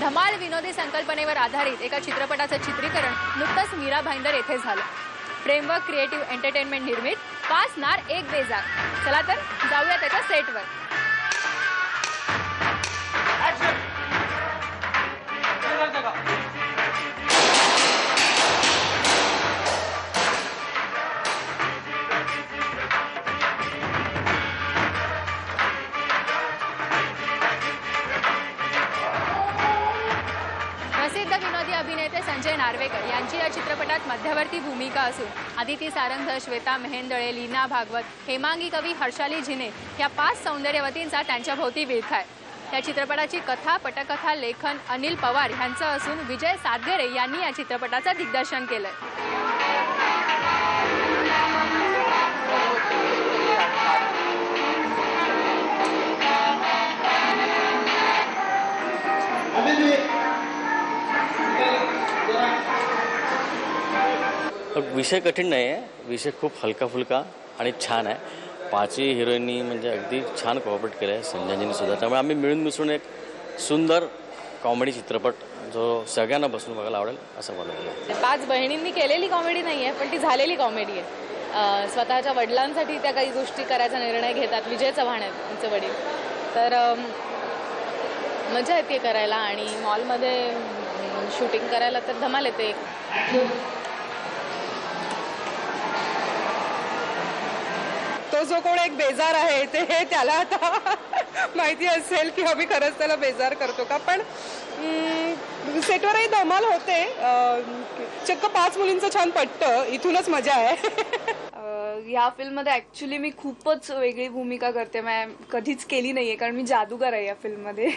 धमाल विनोदी संकल्पनेवर आधारित एका चित्रपटाचं चित्रीकरण नुकतंच मीरा भाईंदर येथे झालं। फ्रेमवर्क क्रिएटिव्ह एंटरटेनमेंट निर्मित 5 नार 1 बेजार। चला तर जाऊया त्याच्या सेटवर। प्रसिद्ध विनोदी अभिनेते संजय नार्वेकर यांची या चित्रपटात मध्यवर्ती भूमिका असून आदिती सारंग, श्वेता मेहेंदळे, लीना भागवत, हेमांगी कवी, हर्षाली झिने या 5 सौंदर्यवतींचा त्यांच्या भोवती विळखा आहे। या चित्रपटाची कथा, पटकथा, लेखन अनिल पवार यांचं असून विजय सातगरे यांनी या चित्रपटाचं दिग्दर्शन केलंय। विषय कठीण नाही आहे, विषय खूप हलका फुलका आणि छान आहे। 5ही हिरोईननी म्हणजे अगदी छान कोऑपरेट केलं आहे, संजयजींनी सुद्धा। त्यामुळे आम्ही मिळून मिसळून एक सुंदर कॉमेडी चित्रपट जो सगळ्यांना बसून बघायला आवडेल असं मला वाटतं। 5 बहिणींनी केलेली कॉमेडी नाही आहे, पण ती झालेली कॉमेडी आहे। स्वतःच्या वडिलांसाठी त्या काही गोष्टी करायचा निर्णय घेतात। विजय चव्हाण आहेत त्यांचे वडील, तर मजा येते करायला आणि मॉलमध्ये शूटिंग करायला तर धमाल येते। तो जो कोण एक बेजार आहे ते त्याला आता माहिती असेल की आम्ही खरंच त्याला बेजार करतो का, पण सेटवरही धमाल होते। चक्क 5 मुलींचं छान पटतं, इथूनच मजा आहे। या फिल्ममध्ये ॲक्च्युली मी खूपच वेगळी भूमिका करते, मी कधीच केली नाहीये कारण मी जादूगार आहे या फिल्ममध्ये।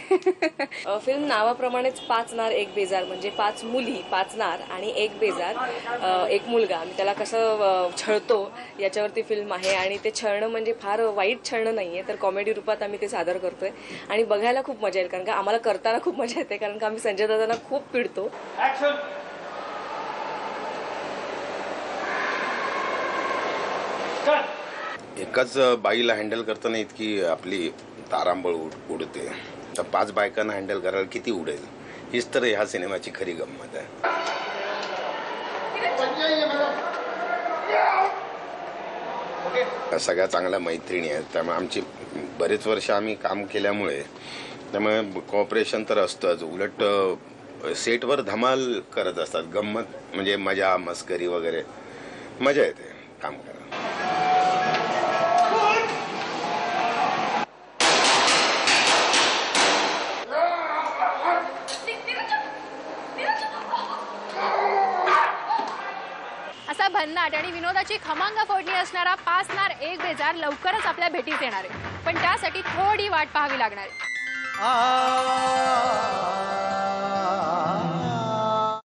फिल्म नावाप्रमाणेच 5 नार 1 बेजार म्हणजे 5 मुली, 5 नार आणि 1 बेजार 1 मुलगा। आम्ही त्याला कसं छळतो याच्यावरती फिल्म आहे आणि ते छळणं म्हणजे फार वाईट छळणं नाहीये, तर कॉमेडी रूपात आम्ही ते सादर करतोय आणि बघायला खूप मजा येईल, कारण का आम्हाला करताना खूप मजा येते, कारण का आम्ही संजय दादांना खूप पिडतो। एकाच बाईला हँडल करताना इतकी आपली तारांबळ उडते, तर 5 बायकांना हँडल करायला किती उडेल, हीच तर ह्या सिनेमाची खरी गंमत आहे। सगळ्या चांगल्या मैत्रिणी आहेत, त्यामुळे आमची बरेच वर्ष आम्ही काम केल्यामुळे त्यामुळे कोऑपरेशन तर असतंच, उलट सेटवर धमाल करत असतात। गंमत म्हणजे मजा मस्करी वगैरे, मजा येते काम करायला। असा भन्नाट आणि विनोदाची खमंग फोडणी असणारा 5 नार 1 बेजार लवकरच आपल्या भेटीस येणार आहे, पण त्यासाठी थोडी वाट पाहावी लागणार आहे।